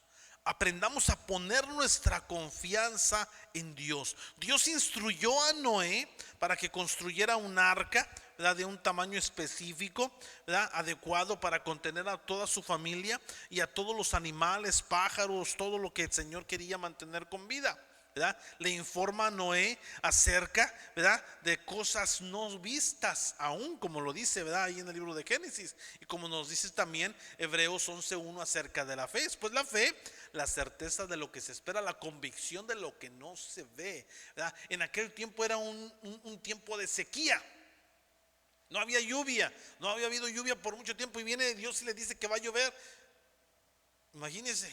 a poner nuestra confianza en Dios. Dios instruyó a Noé para que construyera un arca, ¿verdad?, de un tamaño específico, ¿verdad?, adecuado para contener a toda su familia y a todos los animales, pájaros, todo lo que el Señor quería mantener con vida, ¿verdad? Le informa a Noé acerca, ¿verdad?, de cosas no vistas aún, como lo dice, ¿verdad?, ahí en el libro de Génesis, y como nos dice también Hebreos 11:1 acerca de la fe. Pues la fe, la certeza de lo que se espera, la convicción de lo que no se ve, ¿verdad? En aquel tiempo era un tiempo de sequía. No había lluvia, no había habido lluvia por mucho tiempo, y viene Dios y le dice que va a llover. Imagínense,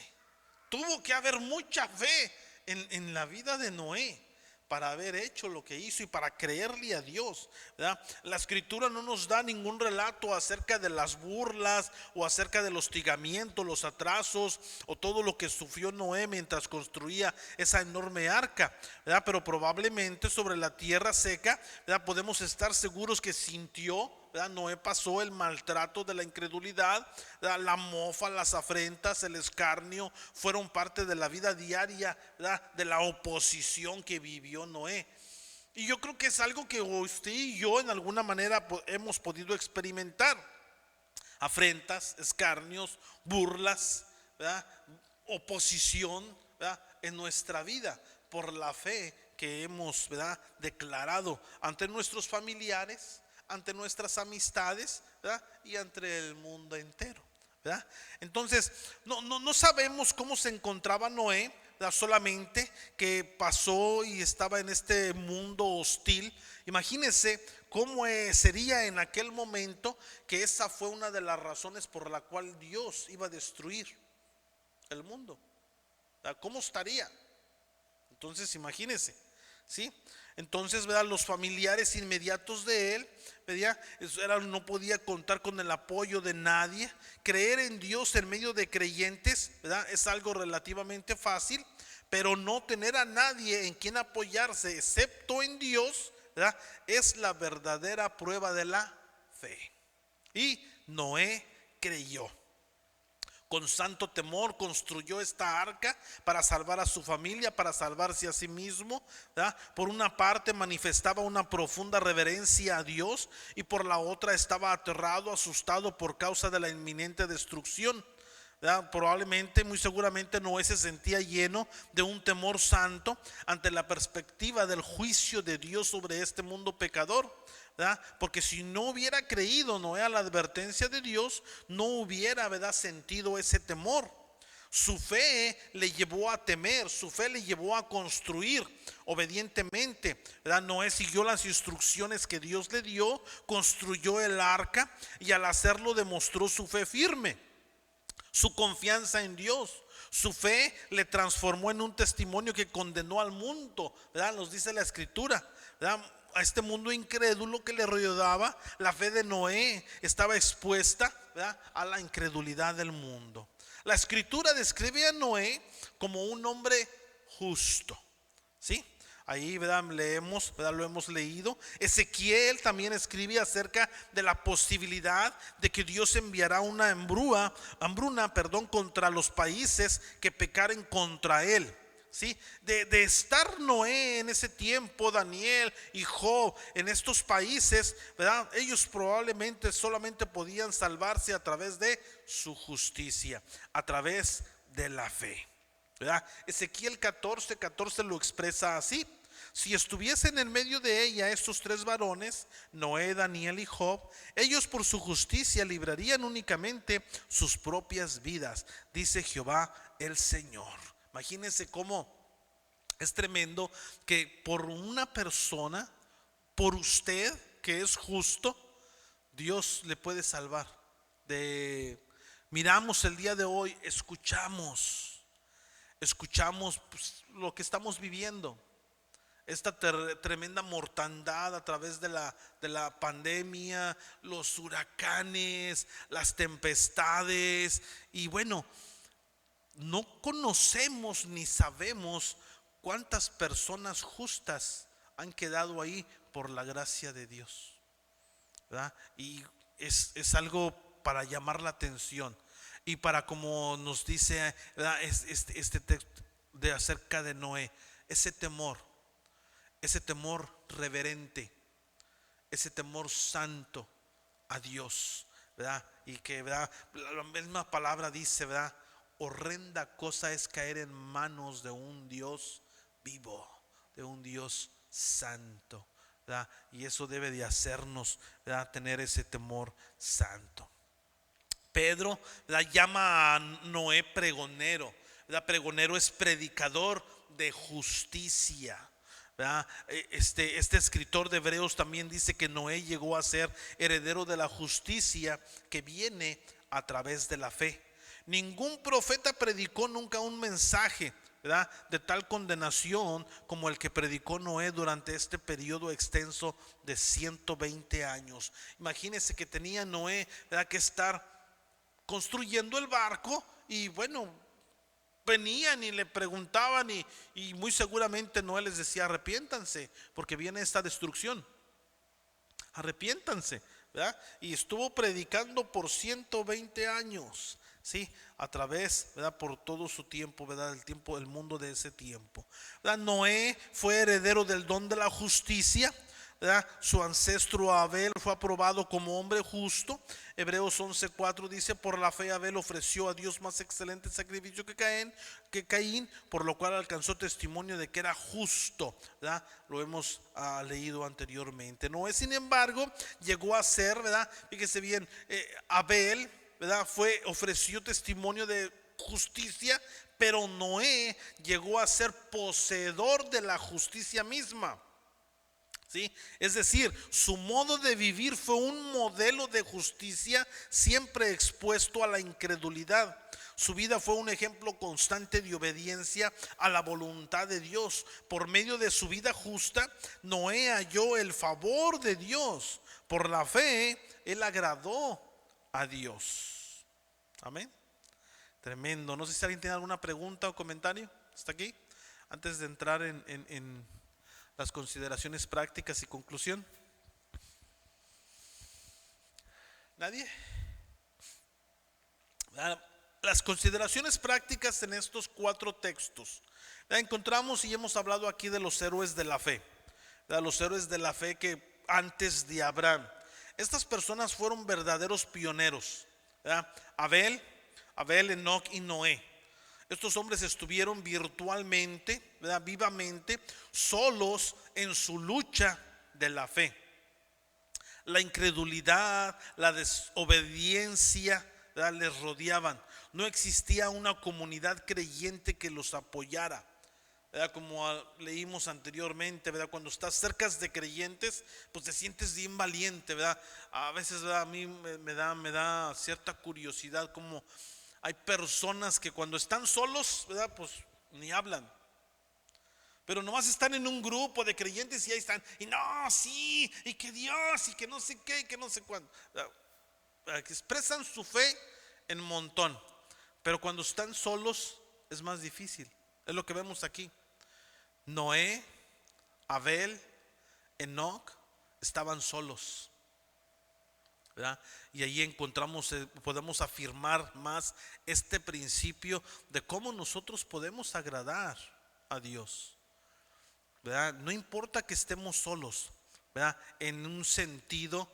tuvo que haber mucha fe en la vida de Noé para haber hecho lo que hizo y para creerle a Dios, ¿verdad? La escritura no nos da ningún relato acerca de las burlas o acerca del hostigamiento, los atrasos o todo lo que sufrió Noé mientras construía esa enorme arca, ¿verdad? Pero probablemente sobre la tierra seca, ¿verdad?, podemos estar seguros que sintió, ¿verdad? Noé pasó el maltrato de la incredulidad, ¿verdad? La mofa, las afrentas, el escarnio fueron parte de la vida diaria, ¿verdad?, de la oposición que vivió Noé. Y yo creo que es algo que usted y yo en alguna manera hemos podido experimentar: afrentas, escarnios, burlas, ¿verdad?, oposición, ¿verdad?, en nuestra vida por la fe que hemos, ¿verdad?, declarado ante nuestros familiares, ante nuestras amistades, ¿verdad?, y ante el mundo entero, ¿verdad? Entonces no sabemos cómo se encontraba Noé, ¿verdad?, solamente que pasó y estaba en este mundo hostil. Imagínense cómo sería en aquel momento, que esa fue una de las razones por la cual Dios iba a destruir el mundo, ¿verdad? ¿Cómo estaría? Entonces imagínense, ¿sí? Entonces, ¿verdad?, los familiares inmediatos de él, ¿verdad?, no podía contar con el apoyo de nadie. Creer en Dios en medio de creyentes, ¿verdad?, es algo relativamente fácil, pero no tener a nadie en quien apoyarse excepto en Dios, ¿verdad?, es la verdadera prueba de la fe. Y Noé creyó. Con santo temor construyó esta arca para salvar a su familia, para salvarse a sí mismo, ¿verdad? Por una parte manifestaba una profunda reverencia a Dios, y por la otra estaba aterrado, asustado por causa de la inminente destrucción, ¿verdad? Probablemente, muy seguramente, Noé se sentía lleno de un temor santo ante la perspectiva del juicio de Dios sobre este mundo pecador, ¿verdad? Porque si no hubiera creído Noé a la advertencia de Dios, no hubiera, ¿verdad?, sentido ese temor. Su fe le llevó a temer, su fe le llevó a construir obedientemente, ¿verdad? Noé siguió las instrucciones que Dios le dio, construyó el arca, y al hacerlo demostró su fe firme, su confianza en Dios. Su fe le transformó en un testimonio que condenó al mundo, ¿verdad? Nos dice la escritura, ¿verdad?, a este mundo incrédulo que le rodeaba. La fe de Noé estaba expuesta, ¿verdad?, a la incredulidad del mundo. La escritura describe a Noé como un hombre justo, ¿sí? Ahí, ¿verdad?, leemos, ¿verdad?, lo hemos leído. Ezequiel también escribe acerca de la posibilidad de que Dios enviará una hambruna, contra los países que pecaren contra él, ¿sí? De estar Noé en ese tiempo, Daniel y Job en estos países, ¿verdad?, ellos probablemente solamente podían salvarse a través de su justicia, a través de la fe, ¿verdad? Ezequiel 14:14 lo expresa así: si estuviesen en medio de ella estos tres varones, Noé, Daniel y Job, ellos por su justicia librarían únicamente sus propias vidas, dice Jehová el Señor. Imagínense cómo es tremendo que por una persona, por usted, que es justo, Dios le puede salvar. Miramos el día de hoy, escuchamos pues, lo que estamos viviendo. Esta tremenda mortandad a través de la pandemia, los huracanes, las tempestades. Y bueno, no conocemos ni sabemos cuántas personas justas han quedado ahí por la gracia de Dios, ¿verdad? Y es algo para llamar la atención. Y para, como nos dice, ¿verdad?, este texto de acerca de Noé, ese temor reverente, ese temor santo a Dios, ¿verdad? Y que, ¿verdad?, la misma palabra dice, ¿verdad?, horrenda cosa es caer en manos de un Dios vivo, de un Dios santo, ¿verdad? Y eso debe de hacernos, ¿verdad?, tener ese temor santo. Pedro la llama a Noé pregonero, ¿verdad? Pregonero es predicador de justicia, ¿verdad? Este escritor de Hebreos también dice que Noé llegó a ser heredero de la justicia que viene a través de la fe. Ningún profeta predicó nunca un mensaje, ¿verdad?, de tal condenación como el que predicó Noé durante este periodo extenso de 120 años. Imagínense que tenía Noé, ¿verdad?, que estar construyendo el barco, y bueno, venían y le preguntaban, y muy seguramente Noé les decía: arrepiéntanse porque viene esta destrucción, arrepiéntanse, ¿verdad? Y estuvo predicando por 120 años, ¿sí? A través, ¿verdad?, por todo su tiempo, ¿verdad?, el mundo de ese tiempo, ¿verdad? Noé fue heredero del don de la justicia, ¿verdad? Su ancestro Abel fue aprobado como hombre justo. Hebreos 11:4 dice: por la fe Abel ofreció a Dios más excelente sacrificio que Caín, por lo cual alcanzó testimonio de que era justo, ¿verdad? Lo hemos leído anteriormente. Noé, sin embargo, llegó a ser, ¿verdad?, fíjese bien, Abel, ¿verdad?, ofreció testimonio de justicia, pero Noé llegó a ser poseedor de la justicia misma, ¿sí? Es decir, su modo de vivir fue un modelo de justicia siempre expuesto a la incredulidad. Su vida fue un ejemplo constante de obediencia a la voluntad de Dios. Por medio de su vida justa, Noé halló el favor de Dios. Por la fe, él agradó a Dios. Amén. Tremendo. No sé si alguien tiene alguna pregunta o comentario hasta aquí, antes de entrar en las consideraciones prácticas y conclusión. ¿Nadie? Las consideraciones prácticas en estos 4 textos la encontramos, y hemos hablado aquí de los héroes de la fe, ¿verdad? Los héroes de la fe que antes de Abraham, estas personas fueron verdaderos pioneros, ¿verdad? Abel, Enoc y Noé. Estos hombres estuvieron virtualmente, ¿verdad?, vivamente solos en su lucha de la fe. La incredulidad, la desobediencia, ¿verdad?, les rodeaban. No existía una comunidad creyente que los apoyara, ¿verdad? Como leímos anteriormente, ¿verdad?, cuando estás cerca de creyentes, pues te sientes bien valiente, ¿verdad? A veces, ¿verdad?, a mí me da cierta curiosidad como hay personas que cuando están solos, ¿verdad?, pues ni hablan, pero nomás están en un grupo de creyentes y ahí están, y no, sí, y que Dios, y que no sé qué, y que no sé cuándo, que expresan su fe en montón, pero cuando están solos es más difícil. Es lo que vemos aquí. Noé, Abel, Enoc estaban solos, ¿verdad? Y ahí encontramos, podemos afirmar más este principio de cómo nosotros podemos agradar a Dios, ¿verdad? No importa que estemos solos, ¿verdad?, en un sentido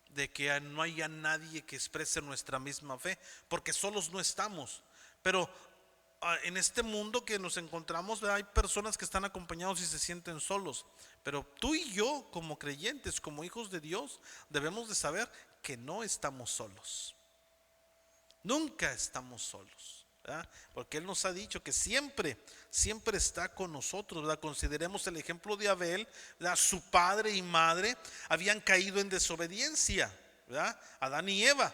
de que no haya nadie que exprese nuestra misma fe, porque solos no estamos, pero en este mundo que nos encontramos, ¿verdad?, hay personas que están acompañados y se sienten solos, pero tú y yo, como creyentes, como hijos de Dios, debemos de saber que no estamos solos. Nunca estamos solos. ¿verdad? Porque Él nos ha dicho que siempre, siempre está con nosotros, ¿verdad? Consideremos el ejemplo de Abel, ¿verdad? Su padre y madre habían caído en desobediencia, ¿verdad? Adán y Eva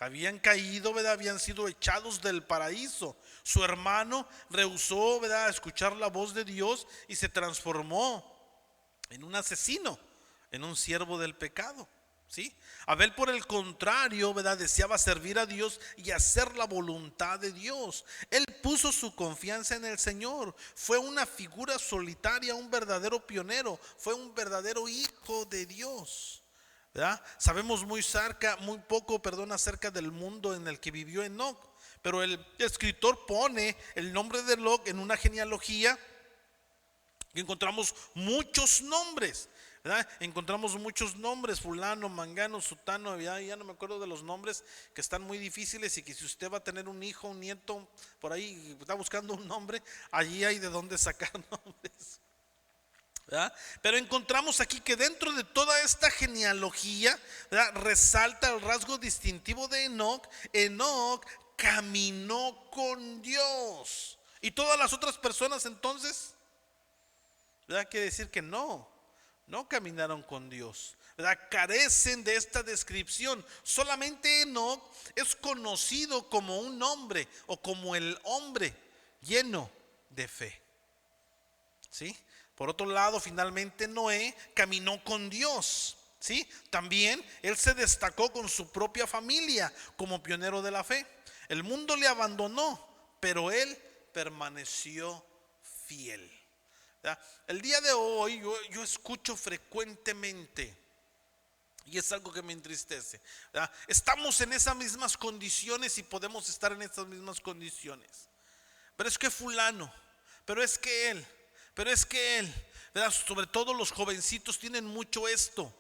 habían caído, ¿verdad? Habían sido echados del paraíso. Su hermano rehusó, ¿verdad?, escuchar la voz de Dios y se transformó en un asesino, en un siervo del pecado. ¿Sí? Abel, por el contrario, ¿verdad?, deseaba servir a Dios y hacer la voluntad de Dios. Él puso su confianza en el Señor. Fue una figura solitaria, un verdadero pionero. Fue un verdadero hijo de Dios, ¿verdad? Sabemos muy poco, acerca del mundo en el que vivió Enoc. Pero el escritor pone el nombre de Enoc en una genealogía y encontramos muchos nombres, ¿verdad? Encontramos muchos nombres, fulano, mangano, sutano, ya no me acuerdo de los nombres, que están muy difíciles, y que si usted va a tener un hijo, un nieto, por ahí está buscando un nombre, allí hay de dónde sacar nombres, ¿verdad? Pero encontramos aquí que dentro de toda esta genealogía, ¿verdad?, resalta el rasgo distintivo de Enoc. Enoc caminó con Dios. Y todas las otras personas entonces, ¿verdad?, quiere decir que no caminaron con Dios, ¿verdad? Carecen de esta descripción. Solamente Enoc es conocido como un hombre, o como el hombre lleno de fe. ¿Sí? Por otro lado, finalmente Noé caminó con Dios. ¿Sí? También él se destacó con su propia familia como pionero de la fe. El mundo le abandonó, pero él permaneció fiel. ¿Ya? El día de hoy yo escucho frecuentemente, y es algo que me entristece, ¿ya? Estamos en esas mismas condiciones y podemos estar en esas mismas condiciones. Pero es que fulano, pero es que él, ¿verdad? Sobre todo los jovencitos tienen mucho esto.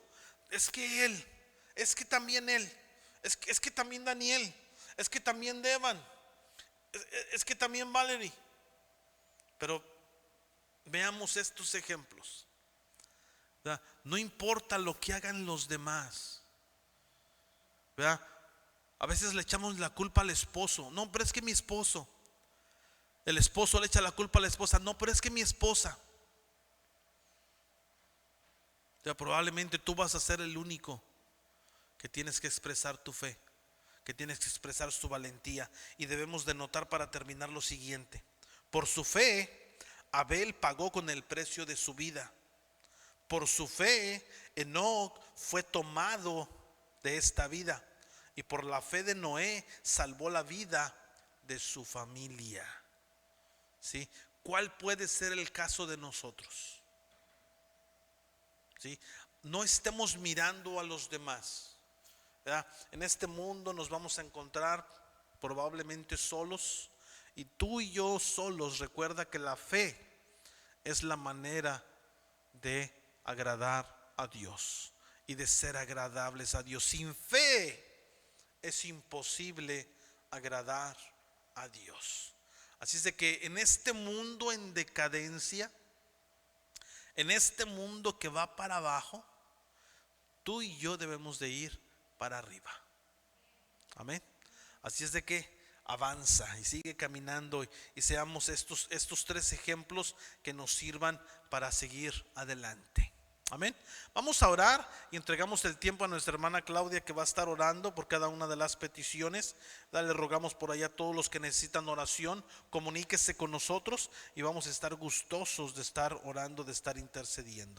Es que él, es que también él, es que también Daniel, es que también Devan, es que también Valerie. Pero veamos estos ejemplos, ¿verdad? No importa lo que hagan los demás, ¿verdad? A veces le echamos la culpa al esposo. No, pero es que mi esposo. El esposo le echa la culpa a la esposa. No, pero es que mi esposa. Ya probablemente tú vas a ser el único que tienes que expresar tu fe, que tienes que expresar su valentía. Y debemos de notar, para terminar, lo siguiente: por su fe, Abel pagó con el precio de su vida. Por su fe, Enoc fue tomado de esta vida. Y por la fe de Noé, salvó la vida de su familia. ¿Sí? ¿Cuál puede ser el caso de nosotros? ¿Sí? No estemos mirando a los demás, ¿verdad? En este mundo nos vamos a encontrar probablemente solos, y tú y yo solos. Recuerda que la fe es la manera de agradar a Dios y de ser agradables a Dios. Sin fe es imposible agradar a Dios. Así es de que en este mundo en decadencia, en este mundo que va para abajo, tú y yo debemos de ir para arriba. Amén. Así es de que avanza y sigue caminando, y seamos estos tres ejemplos que nos sirvan para seguir adelante. Amén. Vamos a orar y entregamos el tiempo a nuestra hermana Claudia, que va a estar orando por cada una de las peticiones. Le rogamos por allá a todos los que necesitan oración, comuníquese con nosotros y vamos a estar gustosos de estar orando, de estar intercediendo.